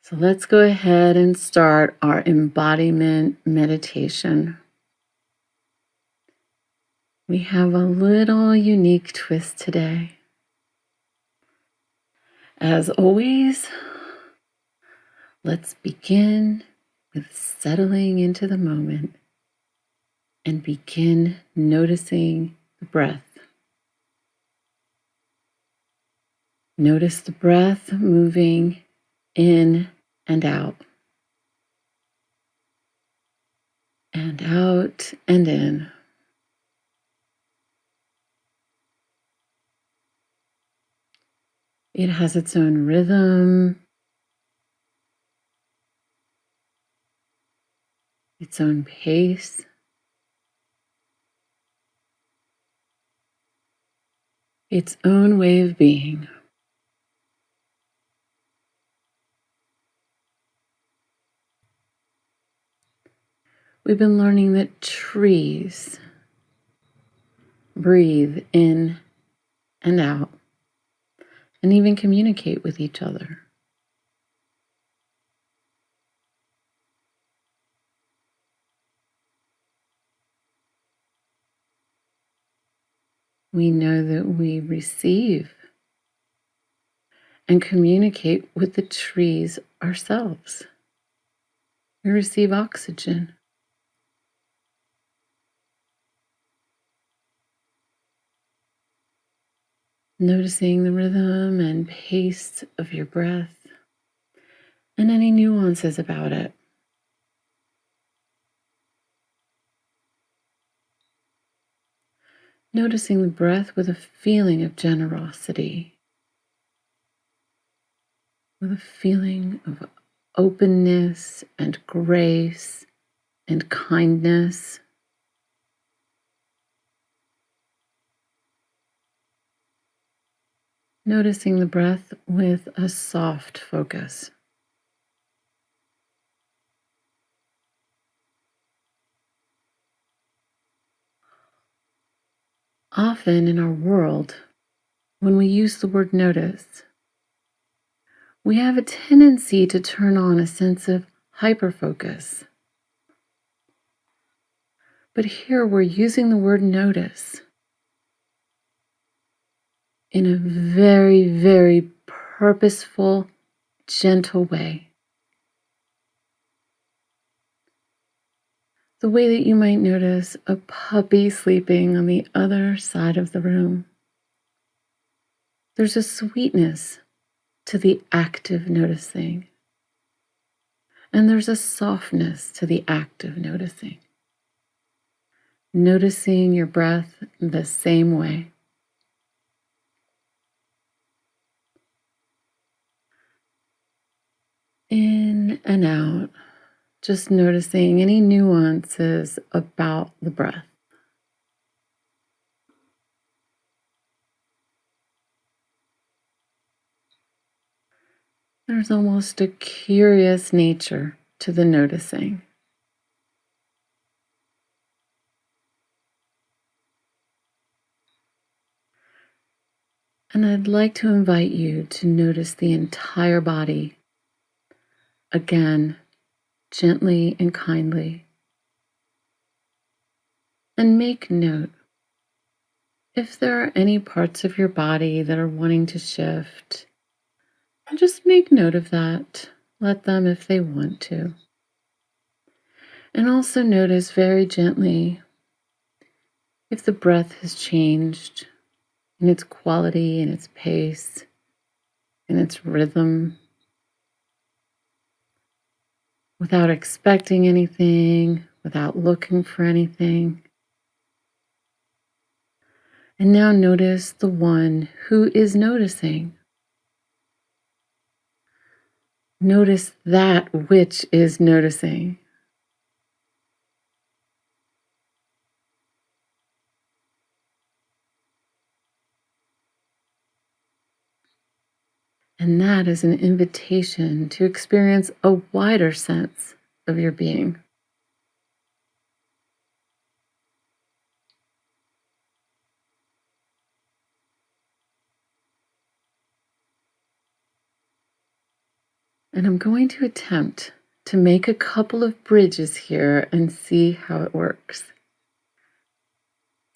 So let's go ahead and start our embodiment meditation. We have a little unique twist today. As always, let's begin with settling into the moment and begin noticing the breath. Notice the breath moving in and out and in. It has its own rhythm, its own pace, its own way of being. We've been learning that trees breathe in and out and even communicate with each other. We know that we receive and communicate with the trees ourselves. We receive oxygen. Noticing the rhythm and pace of your breath and any nuances about it. Noticing the breath with a feeling of generosity, with a feeling of openness and grace and kindness. Noticing the breath with a soft focus. Often in our world, when we use the word notice, we have a tendency to turn on a sense of hyperfocus. But here we're using the word notice in a very, very purposeful, gentle way. The way that you might notice a puppy sleeping on the other side of the room. There's a sweetness to the act of noticing. And there's a softness to the act of noticing. Noticing your breath the same way. In and out, just noticing any nuances about the breath. There's almost a curious nature to the noticing. And I'd like to invite you to notice the entire body, again, gently and kindly. And make note if there are any parts of your body that are wanting to shift. Just make note of that. Let them if they want to. And also notice very gently if the breath has changed in its quality, in its pace, in its rhythm, without expecting anything, without looking for anything. And now notice the one who is noticing. Notice that which is noticing. And that is an invitation to experience a wider sense of your being. And I'm going to attempt to make a couple of bridges here and see how it works.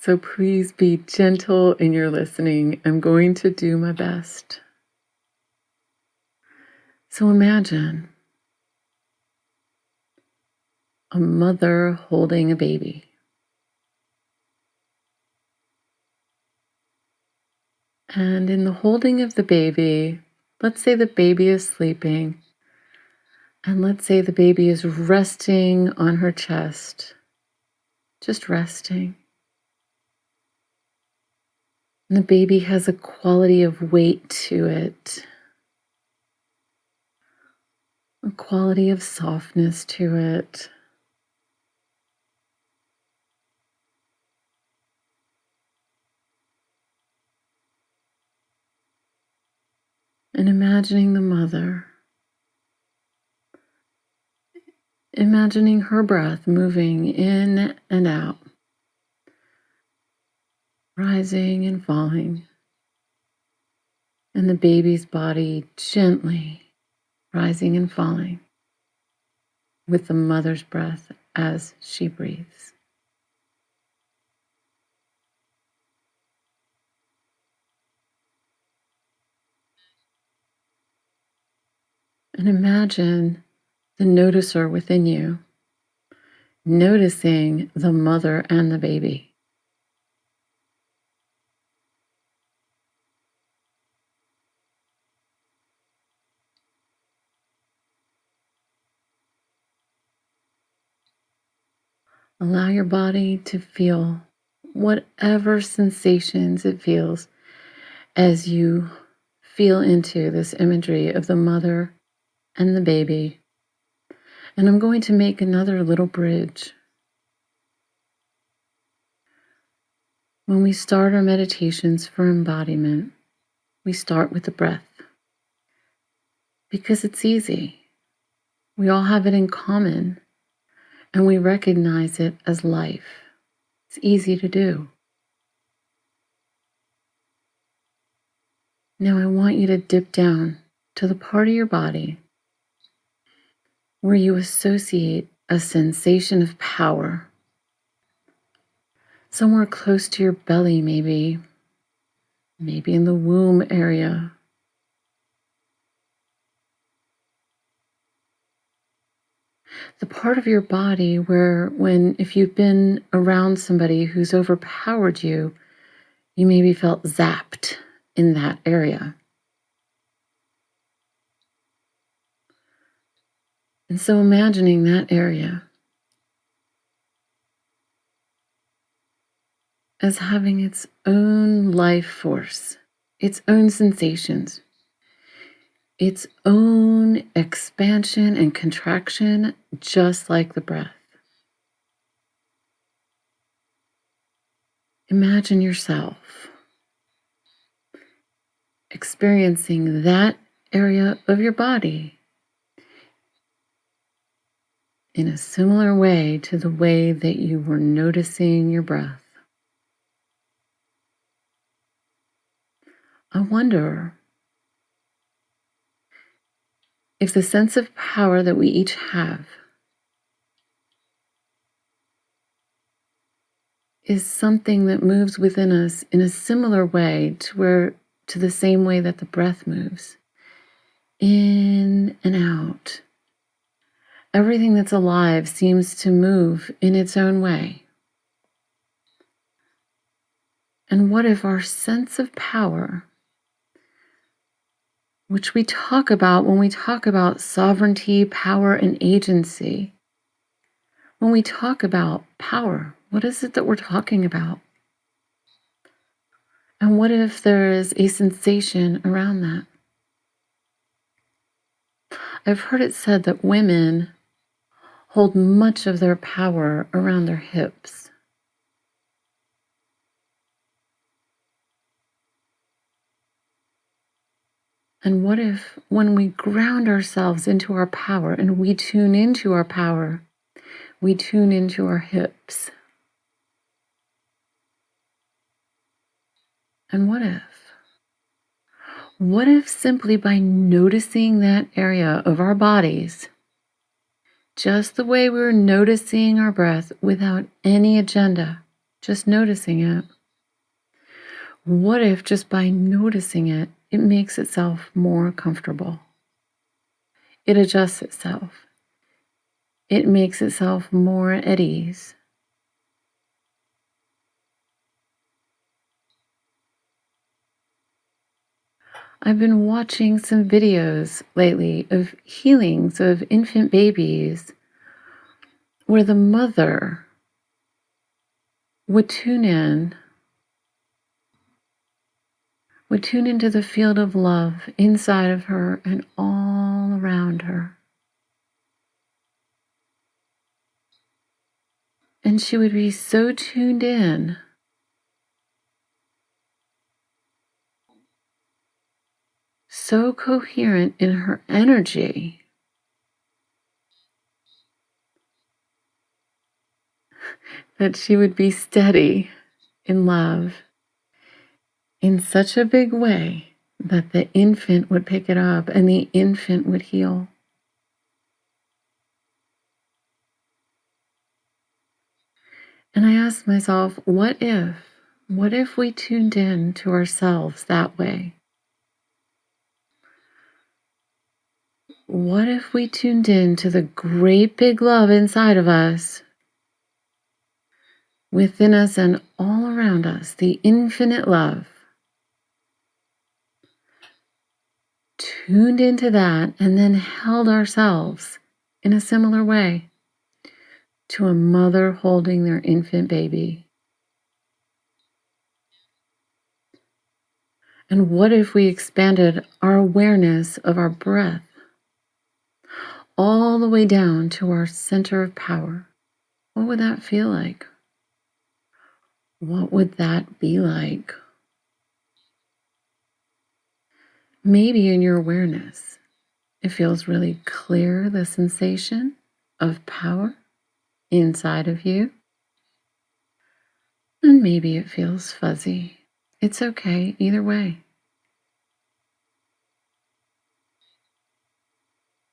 So please be gentle in your listening. I'm going to do my best. So imagine a mother holding a baby. And in the holding of the baby, let's say the baby is sleeping, and let's say the baby is resting on her chest, just resting. And the baby has a quality of weight to it, a quality of softness to it. And imagining the mother, imagining her breath moving in and out, rising and falling, and the baby's body gently rising and falling with the mother's breath as she breathes. And imagine the noticer within you, noticing the mother and the baby. Allow your body to feel whatever sensations it feels as you feel into this imagery of the mother and the baby. And I'm going to make another little bridge. When we start our meditations for embodiment, we start with the breath because it's easy. We all have it in common and we recognize it as life. It's easy to do. Now I want you to dip down to the part of your body where you associate a sensation of power. Somewhere close to your belly, maybe in the womb area. The part of your body where if you've been around somebody who's overpowered you, you maybe felt zapped in that area. And so imagining that area as having its own life force, its own sensations, its own expansion and contraction, just like the breath. Imagine yourself experiencing that area of your body in a similar way to the way that you were noticing your breath. I wonder if the sense of power that we each have is something that moves within us in a similar way to the same way that the breath moves. In and out. Everything that's alive seems to move in its own way. And what if our sense of power, which we talk about when we talk about sovereignty, power, and agency, when we talk about power, what is it that we're talking about? And what if there is a sensation around that? I've heard it said that women hold much of their power around their hips. And what if when we ground ourselves into our power and we tune into our power, we tune into our hips? And what What if simply by noticing that area of our bodies, just the way we were noticing our breath without any agenda, just noticing it, what if just by noticing it, it makes itself more comfortable? It adjusts itself. It makes itself more at ease. I've been watching some videos lately of healings of infant babies where the mother would tune into the field of love inside of her and all around her. And she would be so tuned in, so coherent in her energy, that she would be steady in love in such a big way that the infant would pick it up and the infant would heal. And I asked myself, what if we tuned in to ourselves that way? What if we tuned in to the great big love inside of us, within us and all around us, the infinite love? Tuned into that and then held ourselves in a similar way to a mother holding their infant baby. And what if we expanded our awareness of our breath all the way down to our center of power? What would that feel like? What would that be like? Maybe in your awareness, it feels really clear, the sensation of power inside of you. And maybe it feels fuzzy. It's okay either way.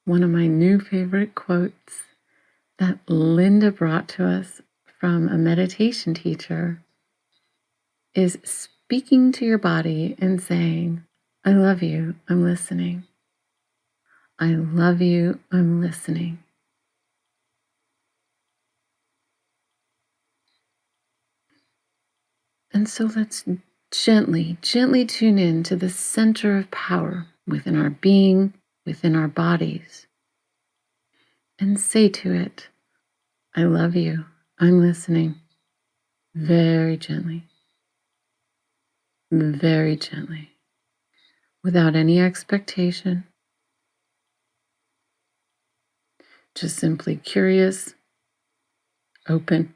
One of my new favorite quotes that Linda brought to us from a meditation teacher is speaking to your body and saying, I love you, I'm listening. I love you, I'm listening. And so let's gently tune in to the center of power within our being, within our bodies, and say to it, I love you, I'm listening, very gently, without any expectation, just simply curious, open,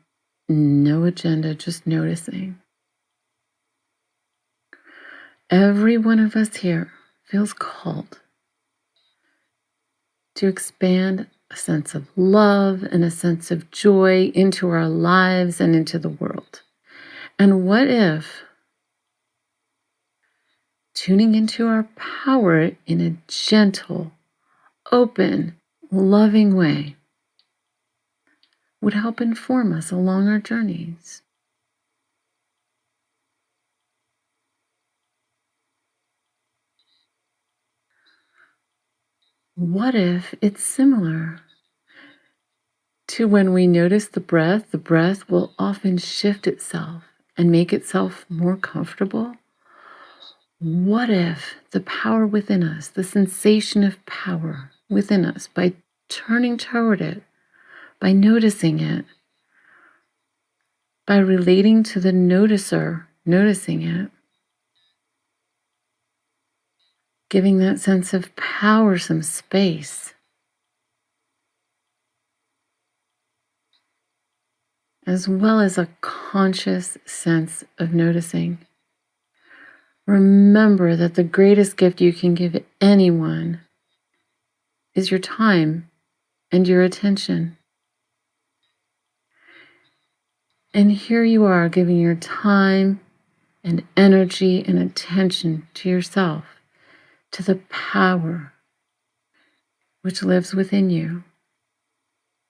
no agenda, just noticing. Every one of us here feels called to expand a sense of love and a sense of joy into our lives and into the world. And what if tuning into our power in a gentle, open, loving way would help inform us along our journeys? What if it's similar to when we notice the breath will often shift itself and make itself more comfortable? What if the power within us, the sensation of power within us, by turning toward it, by noticing it, by relating to the noticer, noticing it, giving that sense of power some space, as well as a conscious sense of noticing. Remember that the greatest gift you can give anyone is your time and your attention. And here you are giving your time and energy and attention to yourself to the power which lives within you,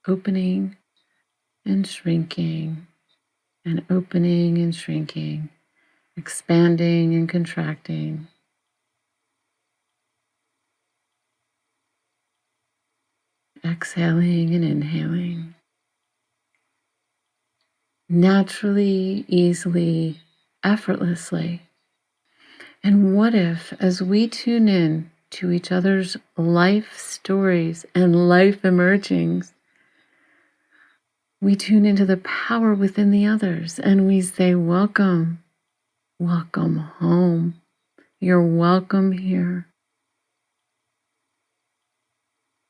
opening and shrinking, and opening and shrinking, expanding and contracting. Exhaling and inhaling. Naturally, easily, effortlessly. And what if, as we tune in to each other's life stories and life emergings, we tune into the power within the others and we say, welcome, welcome home. You're welcome here.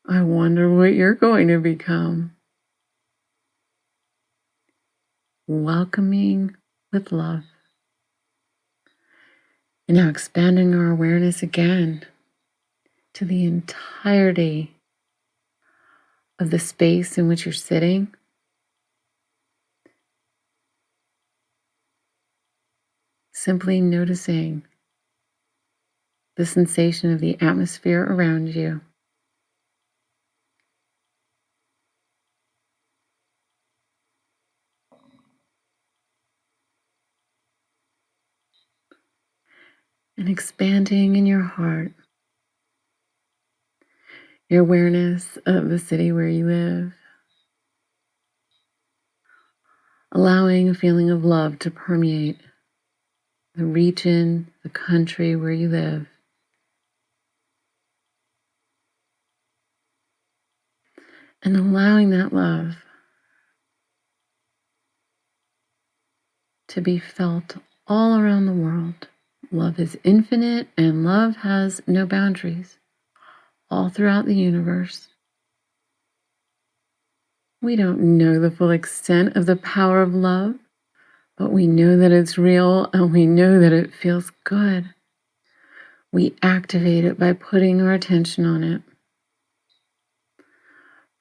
I wonder what you're going to become. Welcoming with love. And now expanding our awareness again to the entirety of the space in which you're sitting. Simply noticing the sensation of the atmosphere around you. And expanding in your heart your awareness of the city where you live. Allowing a feeling of love to permeate the region, the country where you live. And allowing that love to be felt all around the world. Love is infinite and love has no boundaries. All throughout the universe. We don't know the full extent of the power of love, but we know that it's real and we know that it feels good. We activate it by putting our attention on it,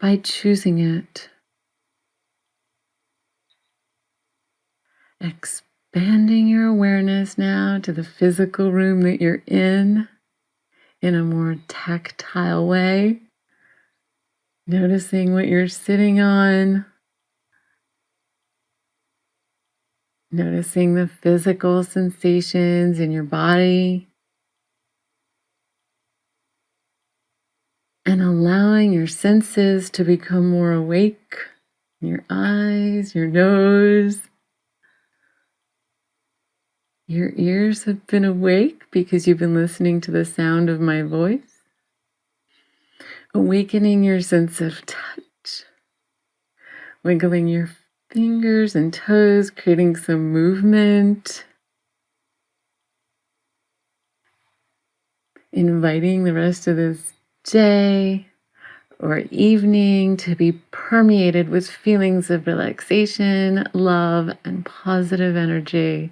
by choosing it, expanding your awareness now to the physical room that you're in a more tactile way, noticing what you're sitting on, noticing the physical sensations in your body, and allowing your senses to become more awake. Your eyes, your nose. Your ears have been awake because you've been listening to the sound of my voice. Awakening your sense of touch. Wiggling your fingers and toes, creating some movement. Inviting the rest of this day or evening to be permeated with feelings of relaxation, love, and positive energy.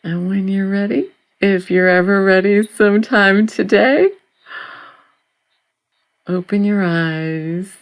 And when you're ready, if you're ever ready sometime today, open your eyes